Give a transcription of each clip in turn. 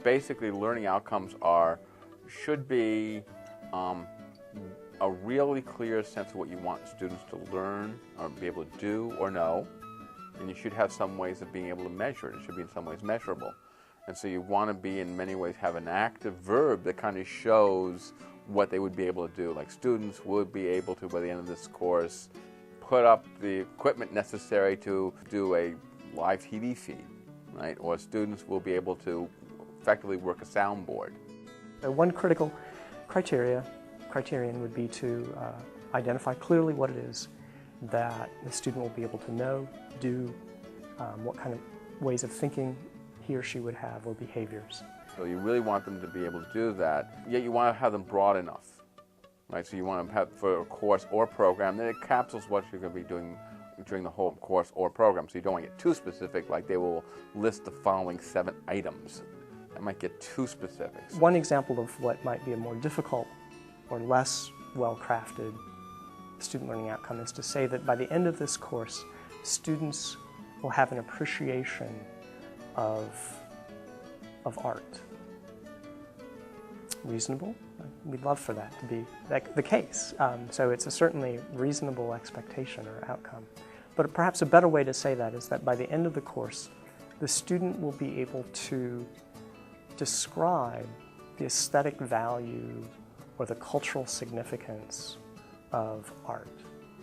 basically learning outcomes should be a really clear sense of what you want students to learn or be able to do or know, and you should have some ways of being able to measure it. It should be in some ways measurable. And so you want to be, in many ways, have an active verb that kind of shows what they would be able to do. Like students would be able to, by the end of this course, put up the equipment necessary to do a live TV feed, right? Or students will be able to effectively work a soundboard. One critical criterion would be to identify clearly what it is that the student will be able to know, do, what kind of ways of thinking he or she would have, or behaviors. So you really want them to be able to do that, yet you want to have them broad enough, right? So you want to have, for a course or program, that it capsules what you're going to be doing during the whole course or program. So you don't want to get too specific, like they will list the following 7 items. That might get too specific. One example of what might be a more difficult or less well-crafted student learning outcome is to say that by the end of this course, students will have an appreciation of art. Reasonable? We'd love for that to be the case. So it's a certainly reasonable expectation or outcome. But perhaps a better way to say that is that by the end of the course, the student will be able to describe the aesthetic value or the cultural significance of art.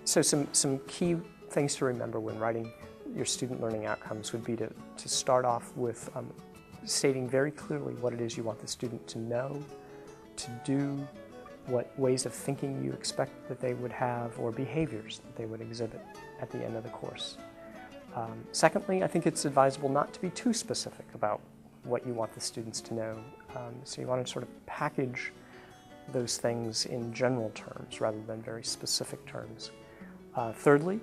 So some key things to remember when writing your student learning outcomes would be to start off with stating very clearly what it is you want the student to know, to do, what ways of thinking you expect that they would have, or behaviors that they would exhibit at the end of the course. Secondly, I think it's advisable not to be too specific about what you want the students to know. So you want to sort of package those things in general terms rather than very specific terms. Thirdly,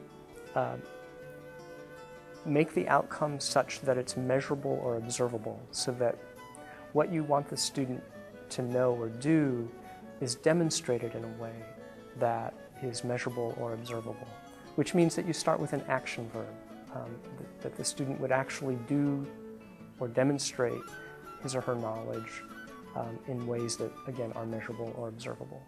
make the outcome such that it's measurable or observable, so that what you want the student to know or do is demonstrated in a way that is measurable or observable, which means that you start with an action verb, that the student would actually do or demonstrate his or her knowledge in ways that, again, are measurable or observable.